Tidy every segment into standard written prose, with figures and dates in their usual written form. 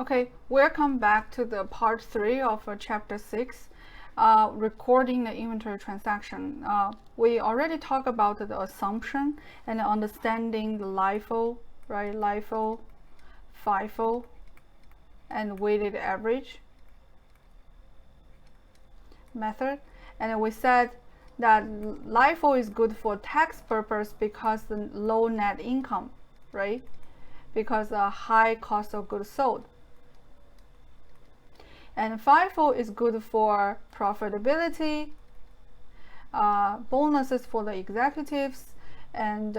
Okay, welcome back to the part 3 of chapter 6, recording the inventory transaction. We already talked about the assumption and understanding the LIFO, right? LIFO, FIFO, and weighted average method. And we said that LIFO is good for tax purpose because the low net income, right? Because a high cost of goods sold. And FIFO is good for profitability, bonuses for the executives, and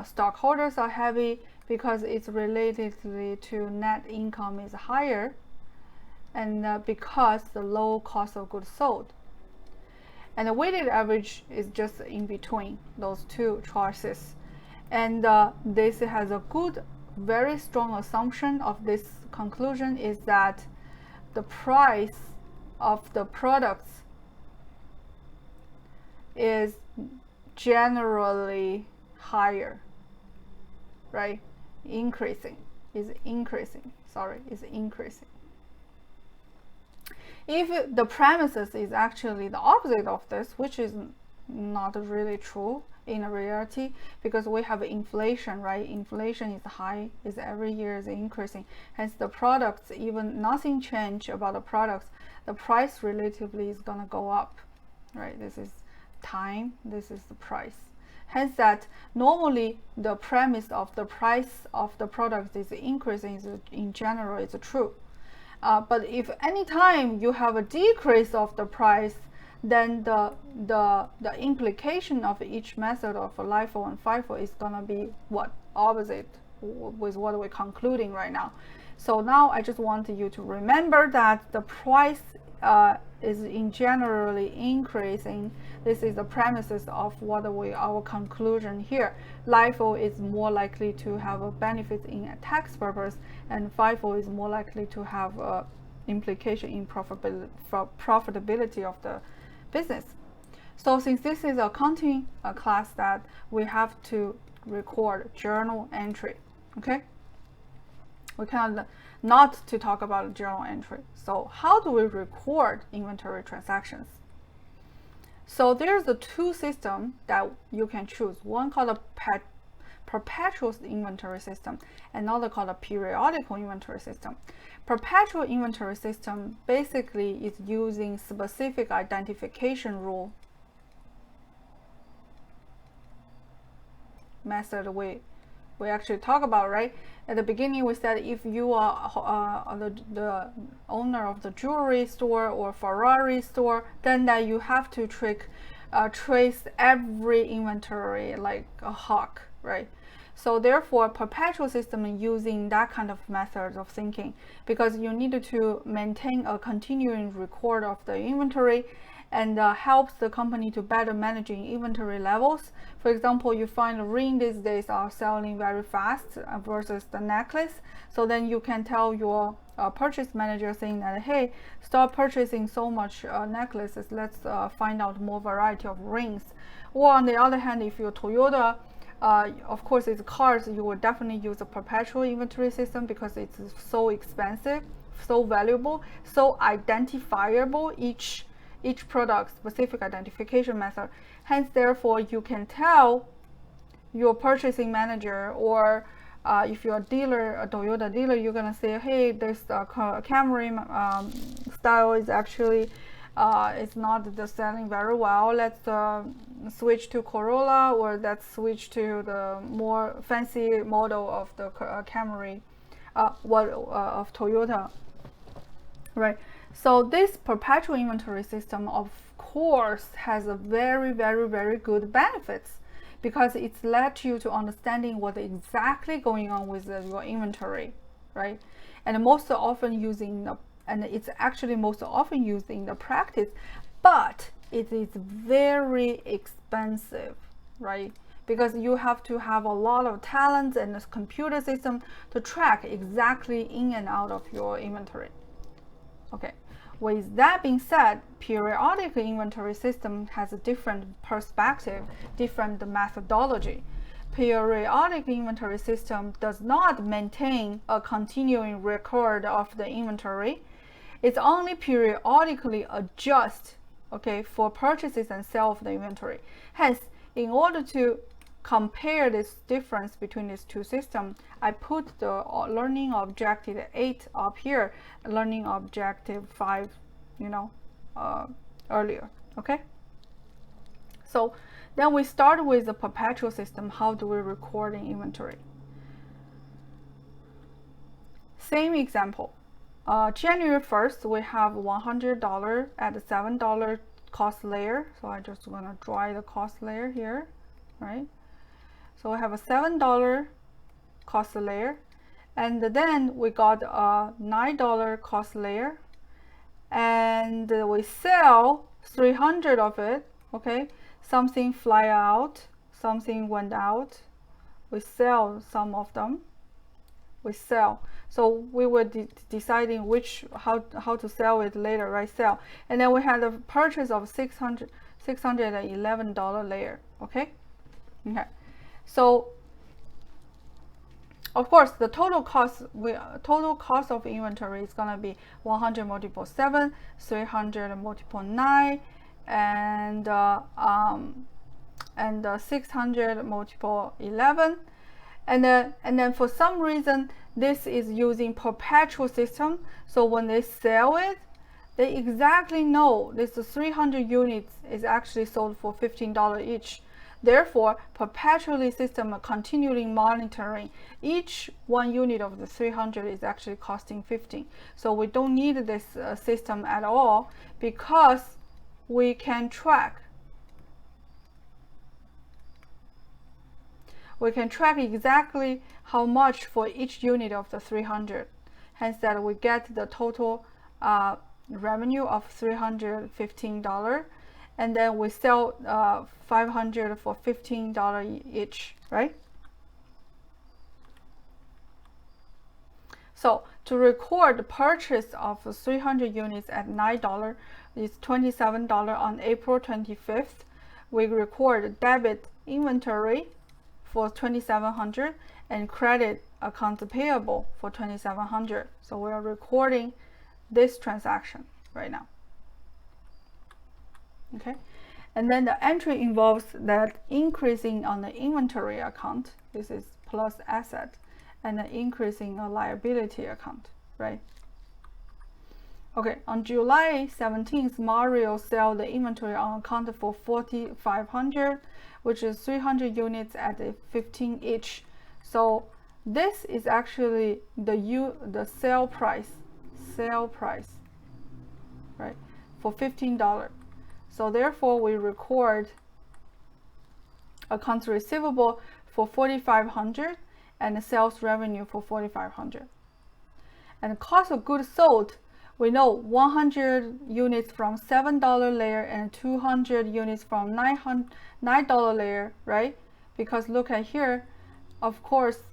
stockholders are heavy because it's related to net income is higher, and because the low cost of goods sold. And the weighted average is just in between those two choices. And this has a good, very strong assumption of this conclusion is that the price of the products is generally higher, right? Increasing. If the premises is actually the opposite of this, which is not really true in reality, because we have inflation, right? Inflation is high, is every year is increasing. Hence the products, even nothing change about the products, the price relatively is gonna go up, right? This is time, this is the price. Hence that normally the premise of the price of the product is increasing is in general is true. But if any time you have a decrease of the price, then the implication of each method of LIFO and FIFO is gonna be what? Opposite with what we're concluding right now. So now I just want you to remember that the price is in generally increasing. This is the premises of what our conclusion here. LIFO is more likely to have a benefit in a tax purpose, and FIFO is more likely to have a implication in profitability of the business. So since this is accounting class, that we have to record journal entry, okay? We cannot not to talk about journal entry. So how do we record inventory transactions? So there's the two systems that you can choose. One called a perpetual inventory system, another called a periodical inventory system. Perpetual inventory system basically is using specific identification rule method we actually talk about, right? At the beginning we said if you are the owner of the jewelry store or Ferrari store, then that you have to trace every inventory like a hawk, right? So therefore, perpetual system using that kind of method of thinking, because you need to maintain a continuing record of the inventory, and helps the company to better managing inventory levels. For example, you find the ring these days are selling very fast versus the necklace. So then you can tell your purchase manager saying that, hey, stop purchasing so much necklaces. Let's find out more variety of rings. Or on the other hand, if you're Toyota, of course, it's cars, you will definitely use a perpetual inventory system because it's so expensive, so valuable, so identifiable, each product specific identification method. Hence, therefore, you can tell your purchasing manager, or if you're a dealer, a Toyota dealer, you're gonna say, hey, this Camry style is actually it's not selling very well. Let's switch to Corolla, or let's switch to the more fancy model of the Camry, of Toyota, right? So this perpetual inventory system, of course, has a very, very, very good benefits, because it's led you to understanding what exactly going on with your inventory, right? And most often it's actually most often used in the practice, but it is very expensive, right? Because you have to have a lot of talent and a computer system to track exactly in and out of your inventory. Okay, with that being said, periodic inventory system has a different perspective, different methodology. periodic inventory system does not maintain a continuing record of the inventory. It only periodically adjusts, okay, for purchases and sale of the inventory. Hence, in order to compare this difference between these two systems, I put the learning objective 8 up here, learning objective 5, earlier, okay? So then we start with the perpetual system. How do we record in inventory? Same example. January 1st, we have $100 at the $7 cost layer. So I just want to draw the cost layer here, right? So we have a $7 cost layer, and then we got a $9 cost layer, and we sell 300 of it, okay? Something fly out, something went out. We sell some of them. We sell. So we were deciding how to sell it later, right? Sell. And then we had a purchase of $611 layer. Okay. Okay. So of course the total cost of inventory is gonna be 100 multiple 7, 300 multiple 9, and 600 multiple 11, and then for some reason this is using perpetual system. So when they sell it, they exactly know this 300 units is actually sold for $15 each. Therefore, perpetually system continually monitoring each 1 unit of the 300 is actually costing 15. So we don't need this system at all, because we can track. We can track exactly how much for each unit of the 300. Hence that we get the total revenue of $315, and then we sell 500 for $15 each, right? So to record the purchase of 300 units at $9 is $27 on April 25th. We record debit inventory for $2,700 and credit accounts payable for $2,700. So we are recording this transaction right now. Okay, and then the entry involves that increasing on the inventory account. This is plus asset, and the increasing a liability account, right? Okay, on July 17th, Mario sell the inventory on account for $4,500, which is 300 units at a 15 each. So this is actually the sale price, right, for $15. So therefore, we record accounts receivable for $4,500 and the sales revenue for $4,500. And the cost of goods sold, we know 100 units from $7 layer and 200 units from $9 layer, right? Because look at here, of course,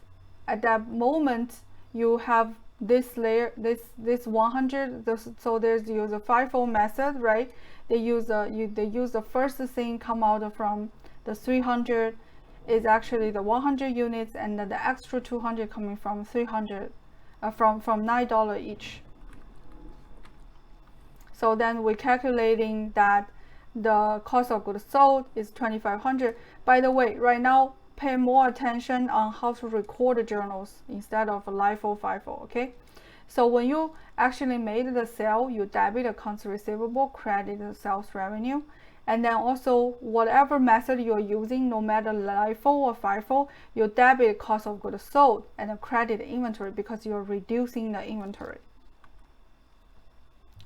at that moment you have this layer, this 100. So there's use a FIFO method, right? They use the first thing come out from the 300 is actually the 100 units, and then the extra 200 coming from 300, from $9 each. So then we're calculating that the cost of goods sold is $2,500. By the way, right now, pay more attention on how to record the journals instead of LIFO, FIFO, okay? So when you actually made the sale, you debit accounts receivable, credit the sales revenue, and then also whatever method you're using, no matter LIFO or FIFO, you debit cost of goods sold and credit inventory because you're reducing the inventory,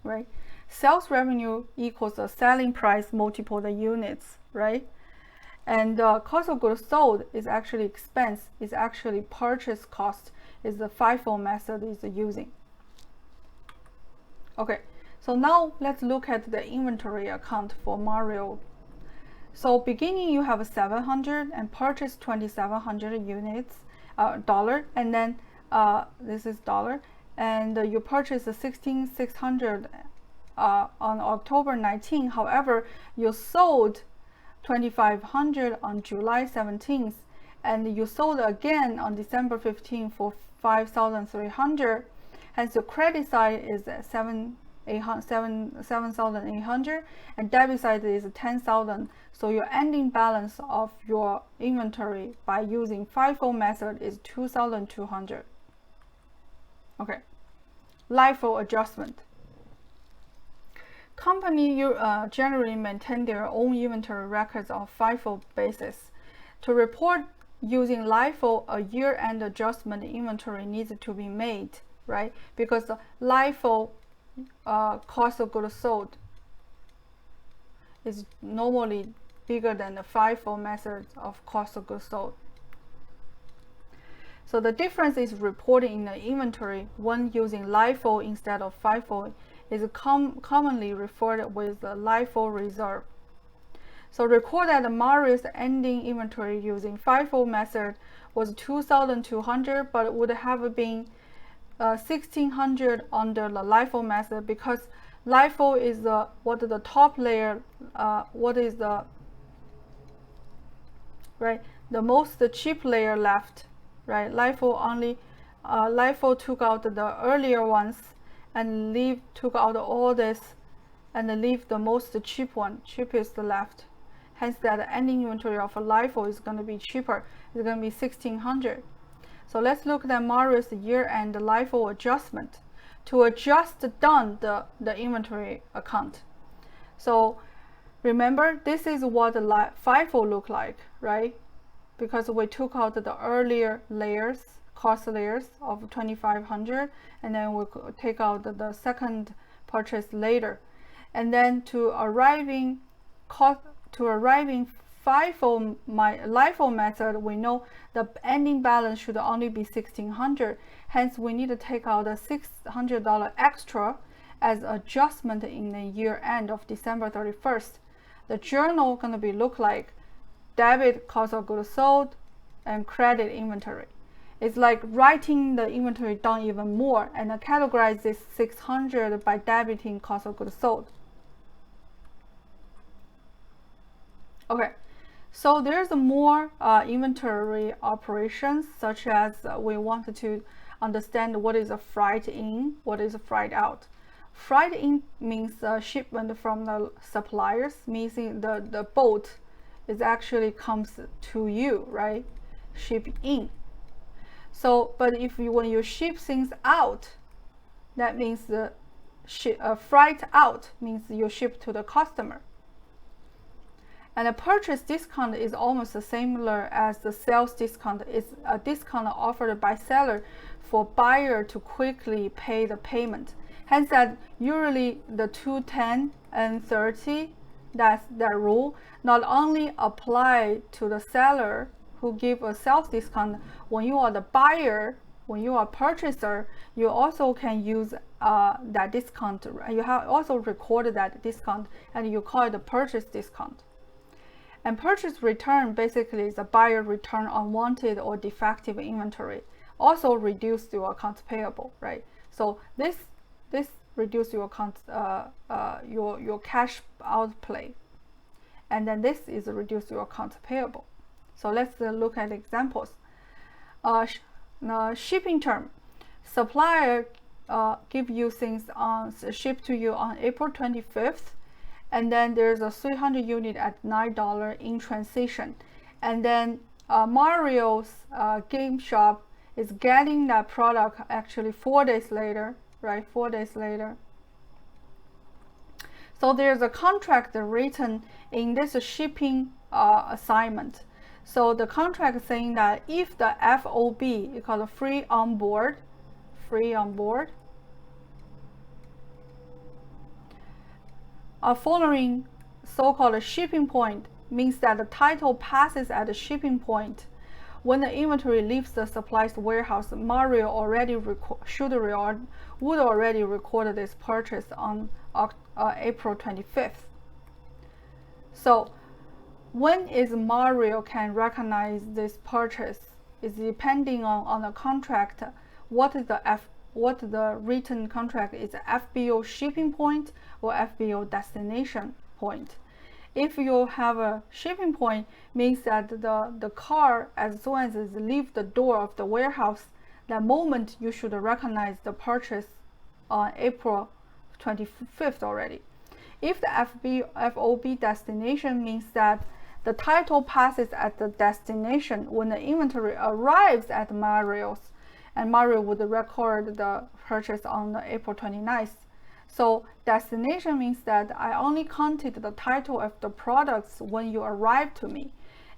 right? Sales revenue equals the selling price multiple the units, right? And cost of goods sold is actually expense, is actually purchase cost, is the FIFO method is using. Okay, so now let's look at the inventory account for Mario. So beginning you have 700 and purchase 2,700 units, dollar, and then this is dollar, and you purchase the 16,600 on October 19. However, you sold 2,500 on July 17th, and you sold again on December 15 for 5,300. Hence the credit side is 7,800 and debit side is 10,000. So your ending balance of your inventory by using FIFO method is 2,200. Okay, LIFO adjustment. Company generally maintain their own inventory records on FIFO basis. To report using LIFO, a year-end adjustment inventory needs to be made, right? Because the LIFO cost of goods sold is normally bigger than the FIFO method of cost of goods sold. So the difference is reporting in the inventory when using LIFO instead of FIFO is commonly referred with the LIFO reserve. So recall that Mario's ending inventory using FIFO method was 2,200, but would have been 1,600 under the LIFO method, because LIFO is the top layer, the most cheap layer left, right? LIFO took out the earlier ones and took out all this and leave the most cheapest left. Hence that ending inventory of a LIFO is going to be cheaper. It's going to be 1,600. So let's look at Mario's year-end LIFO adjustment to adjust down the inventory account. So remember, this is what the FIFO look like, right? Because we took out the earlier layers, cost layers of 2,500, and then we take out the second purchase later, and then to arriving FIFO LIFO method, we know the ending balance should only be 1,600. Hence, we need to take out the $600 extra as adjustment in the year end of December 31st. The journal gonna be look like debit cost of goods sold and credit inventory. It's like writing the inventory down even more and categorize this 600 by debiting cost of goods sold. Okay, so there's more inventory operations, such as we wanted to understand what is a freight in, what is a freight out. Freight in means shipment from the suppliers, meaning the boat is actually comes to you, right? Ship in. So, but when you ship things out, that means the freight out means you ship to the customer. And the purchase discount is almost similar as the sales discount. It's a discount offered by seller for buyer to quickly pay the payment. Hence that usually the 210 and 30, that rule not only apply to the seller who give a sales discount. When you are the buyer, when you are purchaser, you also can use that discount. You have also recorded that discount and you call it a purchase discount. And purchase return basically is a buyer return unwanted or defective inventory. Also reduce your accounts payable, right? So this reduce your your cash outlay, and then this is reduce your accounts payable. So let's look at examples. Shipping term. Supplier give you things ship to you on April 25th. And then there's a 300 unit at $9 in transition. And then Mario's game shop is getting that product actually 4 days later, right? 4 days later. So there's a contract written in this shipping assignment. So the contract saying that if the FOB, it's called free on board, following so-called shipping point means that the title passes at the shipping point. When the inventory leaves the supplier's warehouse, Mario would already record this purchase on April 25th. So when is Mario can recognize this purchase is depending on the contract. What the written contract is, FBO shipping point or FBO destination point. If you have a shipping point, means that the car, as soon as it leaves the door of the warehouse, that moment you should recognize the purchase on April 25th already. If the FOB destination, means that the title passes at the destination when the inventory arrives at Mario's, and Mario would record the purchase on April 29th. So destination means that I only counted the title of the products when you arrive to me.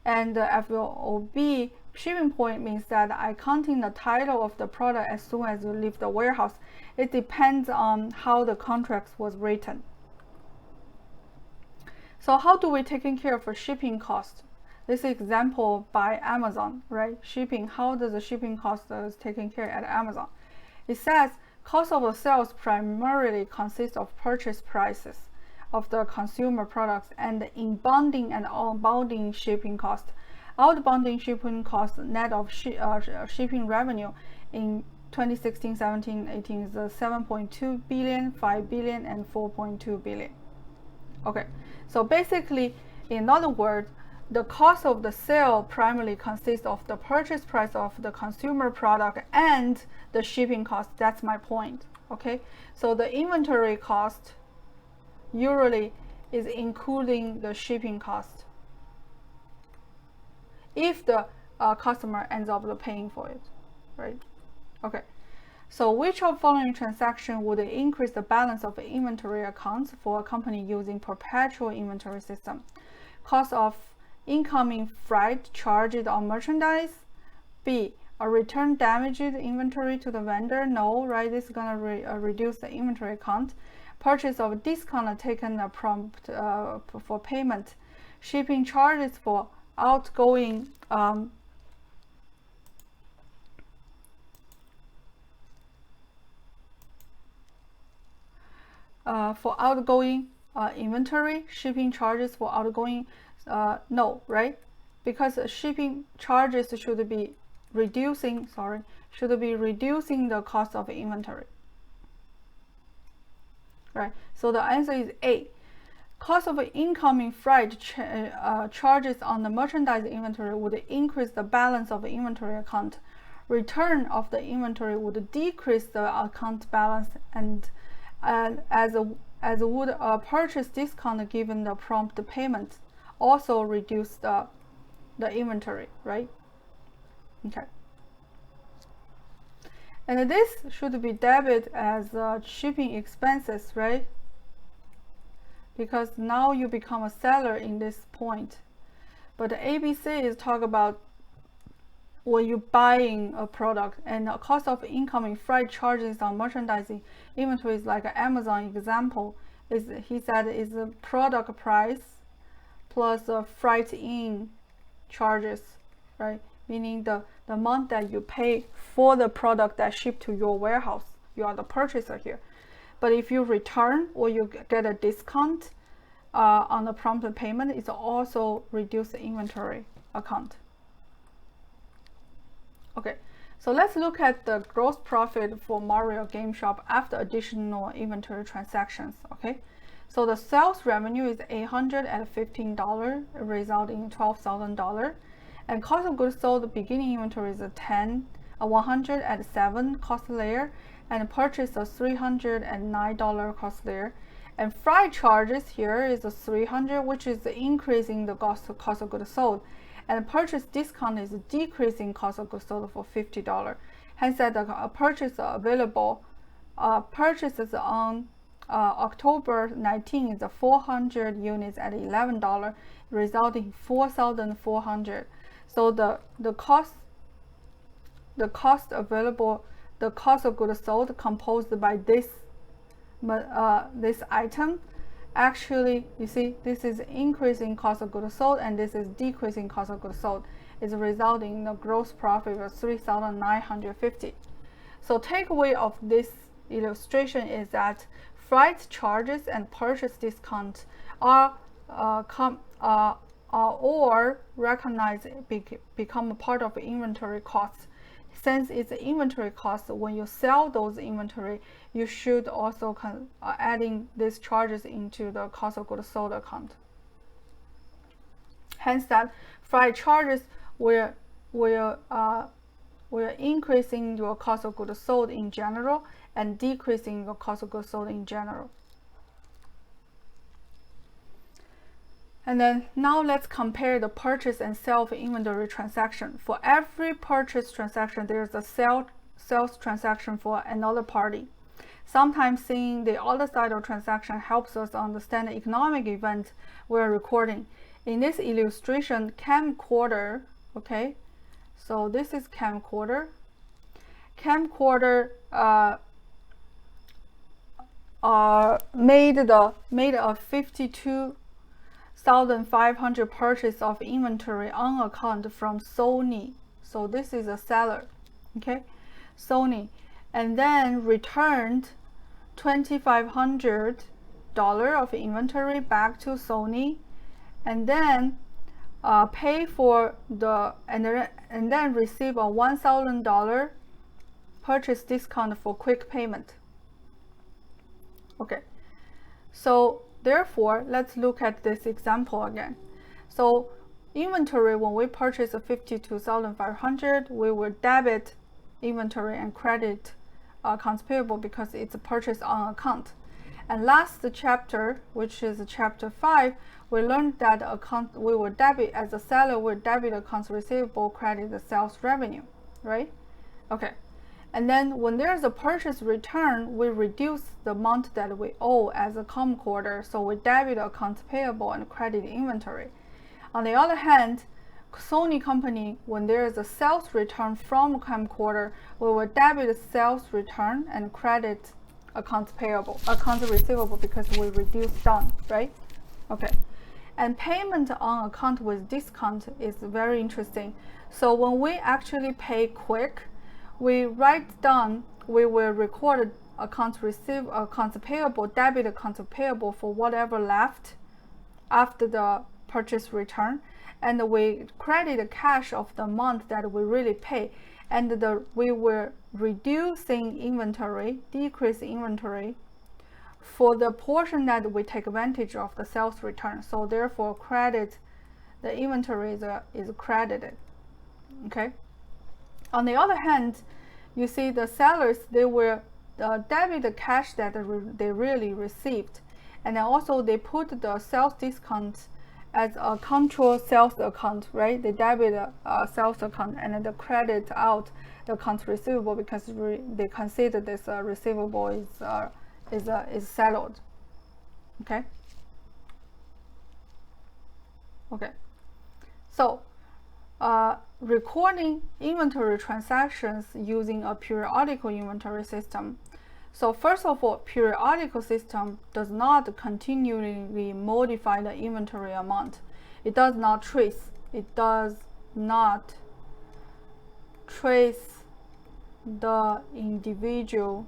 And the FOB shipping point means that I counting the title of the product as soon as you leave the warehouse. It depends on how the contract was written. So how do we taking care of a shipping cost? This example by Amazon, right? Shipping, how does the shipping cost is taken care at Amazon? It says cost of sales primarily consists of purchase prices of the consumer products and inbounding and outbounding shipping cost. Outbounding shipping cost net of shipping revenue in 2016, 17, 18 is 7.2 billion, 5 billion, and 4.2 billion. Okay, so basically, in other words, the cost of the sale primarily consists of the purchase price of the consumer product and the shipping cost. That's my point. Okay, so the inventory cost usually is including the shipping cost if the customer ends up paying for it, right? Okay, so which of following transaction would increase the balance of inventory accounts for a company using perpetual inventory system? Cost of incoming freight charged on merchandise. B, a return damaged inventory to the vendor. No, right? This is gonna reduce the inventory account. Purchase of discount taken prompt for payment. Shipping charges for outgoing inventory. Shipping charges for outgoing. No, right? Because shipping charges should be reducing the cost of inventory, right? So the answer is A. Cost of incoming freight charges on the merchandise inventory would increase the balance of the inventory account. Return of the inventory would decrease the account balance, and as would a purchase discount given the prompt payment also reduce the inventory, right? Okay. And this should be debit as shipping expenses, right? Because now you become a seller in this point. But the ABC is talk about when you're buying a product, and the cost of incoming freight charges on merchandising inventories, like Amazon example, is he said is the product price plus the freight in charges, right? Meaning the amount that you pay for the product that shipped to your warehouse. You are the purchaser here. But if you return or you get a discount on the prompt payment, it's also reduce the inventory account. Okay, so let's look at the gross profit for Mario Game Shop after additional inventory transactions. Okay, so the sales revenue is $815, resulting in $12,000, and cost of goods sold, the beginning inventory is 107 cost layer, and purchase a $309 cost layer, and freight charges here is a $300, which is increasing the cost of goods sold, and purchase discount is decreasing cost of goods sold for $50. Hence, that the purchase available purchases on October 19 is 400 units at $11, resulting in 4,400. So the cost available, the cost of goods sold composed by this item, actually, you see, this is increasing cost of goods sold, and this is decreasing cost of goods sold. Is resulting in a gross profit of 3,950. So takeaway of this illustration is that freight charges and purchase discount are or recognized become a part of inventory costs. Since it's inventory cost, when you sell those inventory, you should also adding these charges into the cost of goods sold account. Hence that freight charges will increasing your cost of goods sold in general and decreasing your cost of goods sold in general. And then now let's compare the purchase and sale of inventory transaction. For every purchase transaction, there's a sales transaction for another party. Sometimes seeing the other side of transaction helps us understand the economic event we're recording. In this illustration, camcorder, okay, so this is camcorder. Camcorder made a 52,500 purchase of inventory on account from Sony. So this is a seller, okay, Sony, and then returned $2,500 of inventory back to Sony, and then pay for the and then receive a $1,000 purchase discount for quick payment. Okay, so therefore let's look at this example again. So inventory, when we purchase a 52,500, we will debit inventory and credit accounts payable because it's a purchase on account. And last chapter, which is chapter 5, we learned that we will debit, as a seller will debit accounts receivable, credit the sales revenue, right? Okay, and then when there's a purchase return, we reduce the amount that we owe as a camcorder, so we debit accounts payable and credit inventory. On the other hand, Sony company, when there is a sales return from camcorder, we will debit the sales return and credit accounts receivable because we reduce down, right? Okay, and payment on account with discount is very interesting. So when we actually pay quick, we write down, we will record accounts payable, debit accounts payable for whatever left after the purchase return, and we credit the cash of the amount that we really pay, and we were reducing inventory, decrease inventory for the portion that we take advantage of the sales return. So therefore, the inventory is credited. Okay. On the other hand, you see the sellers, they will debit the cash that they really received, and then also they put the sales discount as a control sales account, right? They debit a sales account and then they credit out the accounts receivable because they consider this receivable is settled. Okay. Okay. So recording inventory transactions using a periodical inventory system. So first of all, periodical system does not continually modify the inventory amount. It does not trace. It does not trace the individual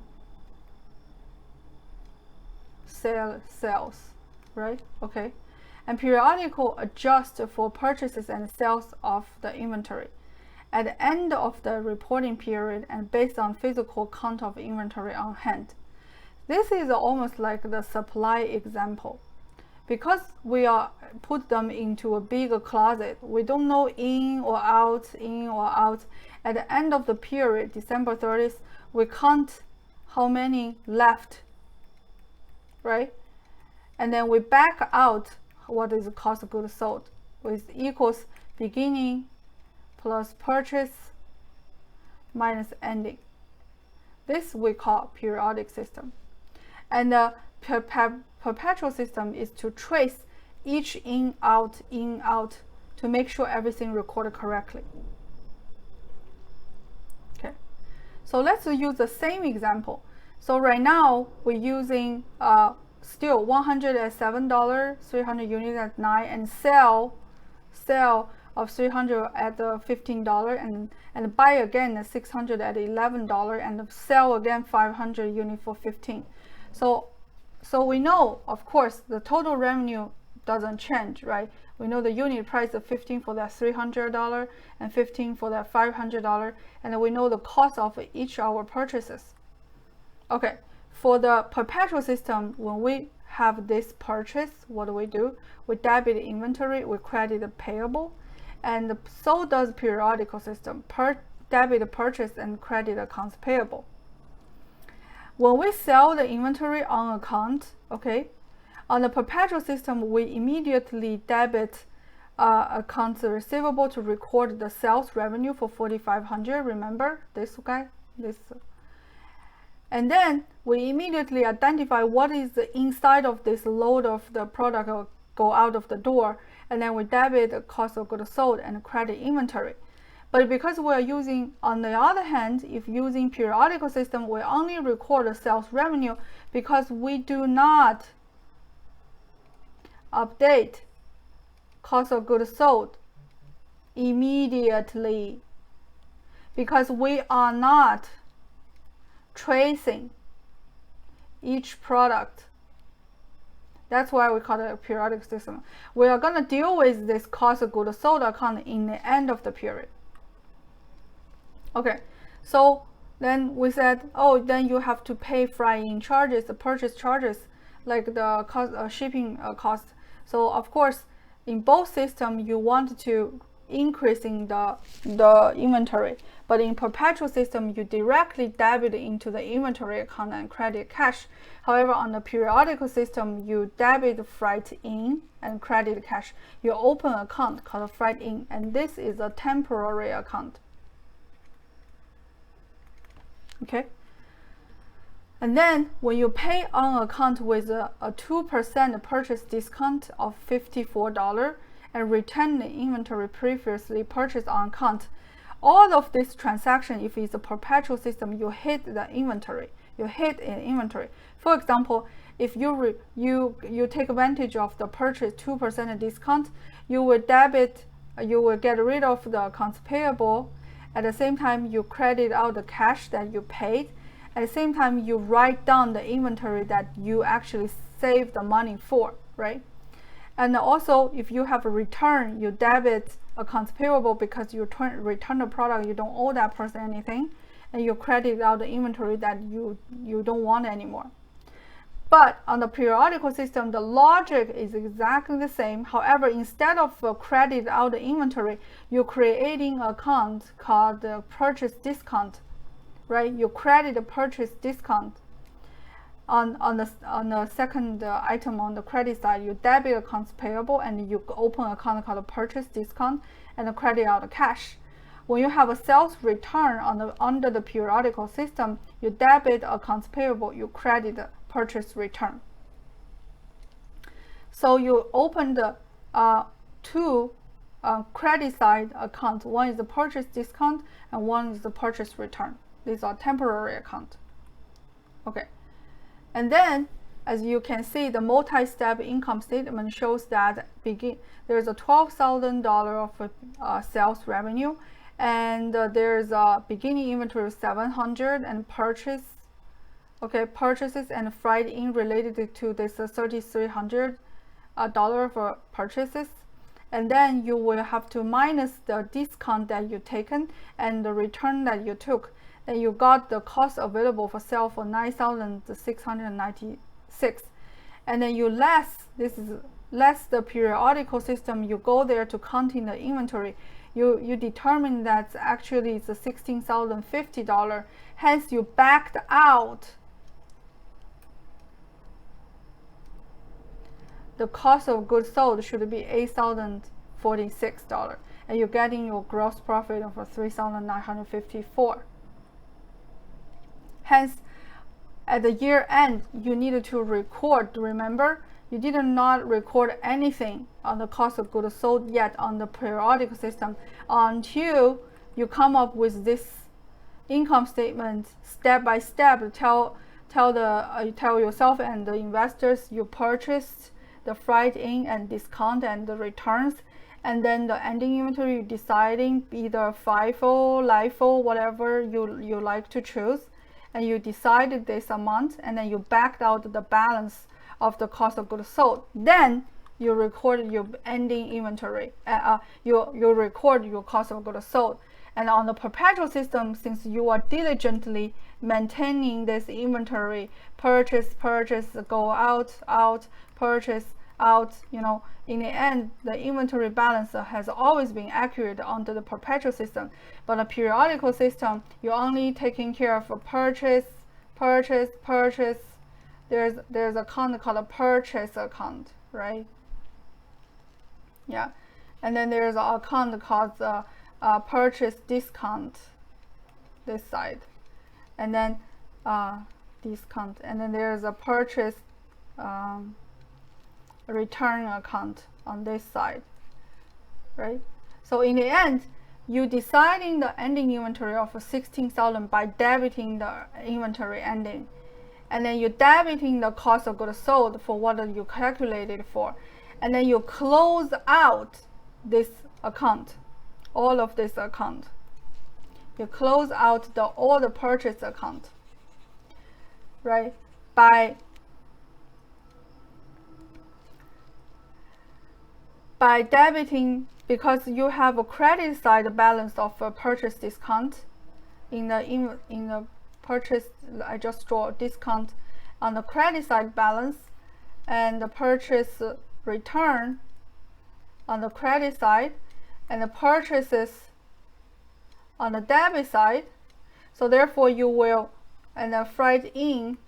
sales, right? Okay. And periodical adjust for purchases and sales of the inventory at the end of the reporting period and based on physical count of inventory on hand. This is almost like the supply example. Because we are put them into a bigger closet, we don't know in or out. At the end of the period, December 30th, we count how many left, right? And then we back out what is the cost of goods sold, which equals beginning plus purchase minus ending. This we call periodic system. And the perpetual system is to trace each in, out to make sure everything recorded correctly. Okay, so let's use the same example. So right now we're using still $107, 300 units at 9, and sell of 300 at $15, and buy again at 600 at $11, and sell again 500 units for 15. So we know, of course, the total revenue doesn't change, right? We know the unit price of 15 for that $300 and 15 for that $500, and then we know the cost of each of our purchases. Okay, for the perpetual system, when we have this purchase, what do? We debit inventory, we credit the payable, and so does periodical system. Debit purchase and credit accounts payable. When we sell the inventory on account, okay, on the perpetual system, we immediately debit accounts receivable to record the sales revenue for 4,500. Remember this guy? This. And then we immediately identify what is the inside of this load of the product go out of the door, and then we debit the cost of goods sold and credit inventory. But because we are using, on the other hand, if using periodical system, we only record the sales revenue because we do not update cost of goods sold immediately, because we are not tracing each product. That's why we call it a periodic system. We are going to deal with this cost of goods sold account in the end of the period. Okay, so then we said, oh, then you have to pay freight charges, the purchase charges, like the cost, shipping cost. So of course, in both systems, you want to increasing the inventory, but in perpetual system, you directly debit into the inventory account and credit cash. However, on the periodical system, you debit freight in and credit cash. You open an account called freight in, and this is a temporary account. Okay, and then when you pay on account with a 2% purchase discount of $54 and return the inventory previously purchased on account, all of this transaction, if it's a perpetual system, you hit the inventory. You hit an inventory. For example, if you take advantage of the purchase 2% discount, you will get rid of the accounts payable. At the same time, you credit out the cash that you paid. At the same time, you write down the inventory that you actually saved the money for, right? And also, if you have a return, you debit accounts payable because you return the product, you don't owe that person anything, and you credit out the inventory that you don't want anymore. But on the periodical system, the logic is exactly the same. However, instead of credit out the inventory, you're creating an account called the purchase discount, right? You credit the purchase discount. On the second item on the credit side, you debit accounts payable and you open an account called a purchase discount and credit out the cash. When you have a sales return under the periodical system, you debit accounts payable, you credit the purchase return. So you open the two credit side accounts. One is the purchase discount and one is the purchase return. These are temporary accounts. Okay. And then, as you can see, the multi-step income statement shows that there's a $12,000 of sales revenue, and there's a beginning inventory of $700 and purchases and freight in related to this $3,300 for purchases. And then you will have to minus the discount that you taken and the return that you took. Then you got the cost available for sale for $9,696, and then you less the periodical system. You go there to counting the inventory. You determine that actually it's $16,050. Hence, you backed out the cost of goods sold should be $8,046, and you're getting your gross profit of $3,954. Hence, at the year end, you needed to record. Remember, you did not record anything on the cost of goods sold yet on the periodic system until you come up with this income statement step by step. Tell yourself and the investors you purchased the freight in and discount and the returns, and then the ending inventory you deciding either FIFO, LIFO, whatever you like to choose. And you decided this amount, and then you backed out the balance of the cost of goods sold. Then you record your ending inventory. You record your cost of goods sold. And on the perpetual system, since you are diligently maintaining this inventory, purchase, go out, purchase, out, you know, in the end, the inventory balance has always been accurate under the perpetual system. But a periodical system, you're only taking care of a purchase. There's a account called a purchase account, right? Yeah, and then there's an account called the purchase discount, this side, and then discount, and then there's a purchase return account on this side, right? So in the end, you deciding the ending inventory of 16,000 by debiting the inventory ending, and then you debiting the cost of goods sold for what you calculated for, and then you close out this account, all of this account. You close out all the purchase account, right? By debiting, because you have a credit side balance of a purchase discount in the purchase, I just draw discount on the credit side balance, and the purchase return on the credit side, and the purchases on the debit side. So therefore you will, and the freight in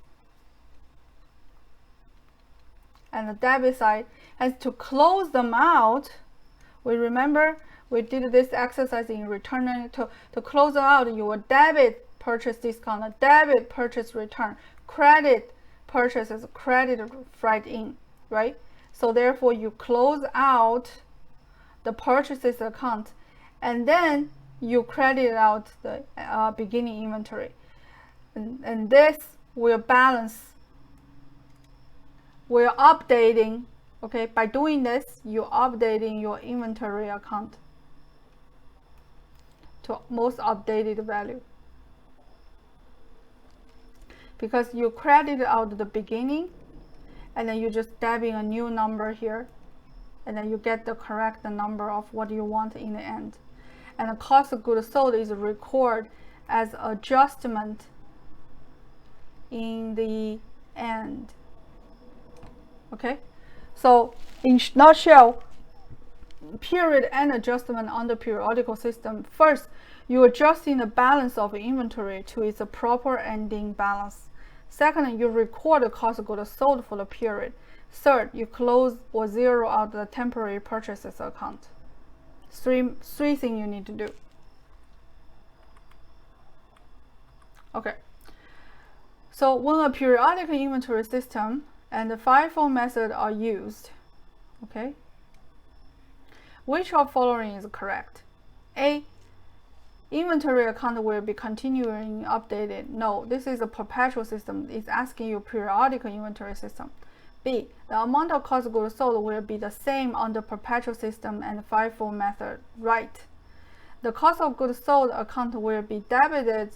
and the debit side, and to close them out, we remember we did this exercise in returning. To close them out, you will debit purchase discount, debit purchase return, credit purchases, credit freight in, right? So therefore you close out the purchases account, and then you credit out the beginning inventory, and this will balance. We're updating, okay? By doing this, you're updating your inventory account to most updated value, because you credit out the beginning, and then you just debit a new number here, and then you get the correct number of what you want in the end. And the cost of goods sold is recorded as adjustment in the end. Okay, so in nutshell, period end adjustment under periodical system. First, you adjusting the balance of inventory to its proper ending balance. Second, you record the cost of goods sold for the period. Third, you close or zero out the temporary purchases account. Three things you need to do. Okay, so when a periodic inventory system and the FIFO method are used, okay, which of following is correct? A, inventory account will be continuing updated. No, this is a perpetual system. It's asking you periodic inventory system. B, the amount of cost of goods sold will be the same under perpetual system and FIFO method. Right. The cost of goods sold account will be debited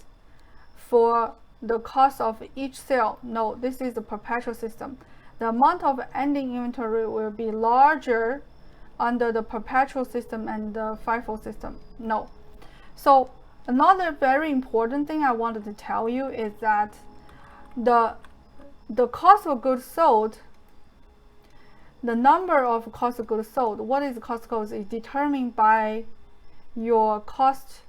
for the cost of each sale. No, this is the perpetual system. The amount of ending inventory will be larger under the perpetual system and the FIFO system. No. So another very important thing I wanted to tell you is that the cost of goods sold, the number of cost of goods sold, what is the cost of goods, is determined by your cost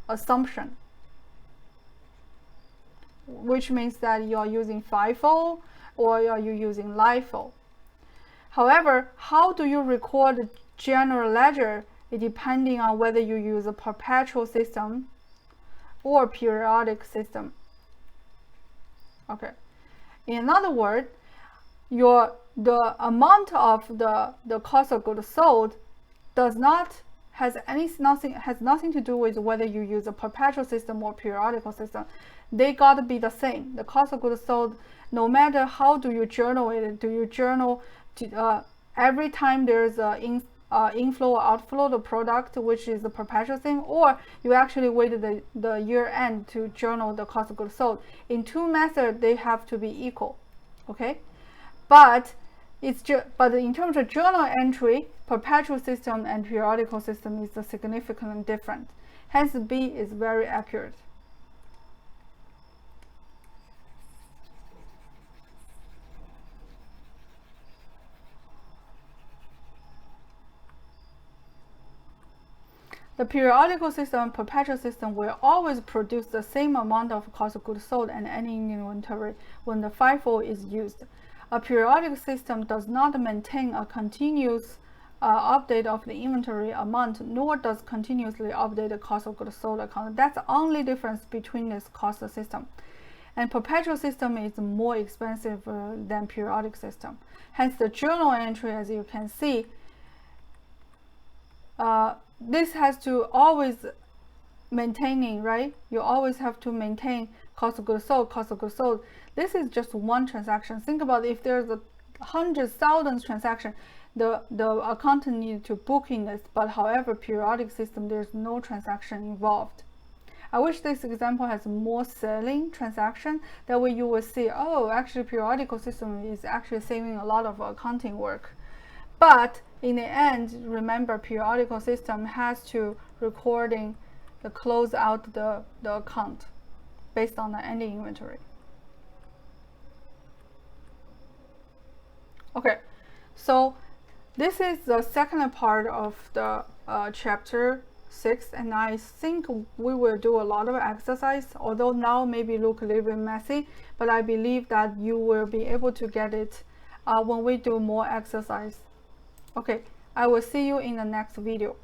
assumption, which means that you are using FIFO or are you using LIFO. However, how do you record the general ledger is depending on whether you use a perpetual system or periodic system. Okay. In other words, the amount of the cost of goods sold has nothing to do with whether you use a perpetual system or periodical system. They gotta be the same. The cost of goods sold, no matter how do you journal it, do you journal every time there's a inflow or outflow the product, which is the perpetual thing, or you actually wait the year end to journal the cost of goods sold. In two methods, they have to be equal. Okay, but in terms of journal entry, perpetual system and periodical system is significantly different. Hence, B is very accurate. The periodical system and perpetual system will always produce the same amount of cost of goods sold and ending inventory when the FIFO is used. A periodic system does not maintain a continuous update of the inventory amount, nor does continuously update the cost of goods sold account. That's the only difference between this cost system. And perpetual system is more expensive than periodic system. Hence the journal entry, as you can see, this has to always maintaining, right? You always have to maintain cost of goods sold, cost of goods sold. This is just one transaction. Think about if there's a hundreds, thousands transaction, the accountant needs to book in this, but however, periodic system, there's no transaction involved. I wish this example has more selling transaction. That way you will see, oh, actually periodical system is actually saving a lot of accounting work. But in the end, remember periodical system has to recording the close out the account based on the ending inventory. Okay, so this is the second part of the chapter 6, and I think we will do a lot of exercise, although now maybe look a little bit messy, but I believe that you will be able to get it when we do more exercise. Okay, I will see you in the next video.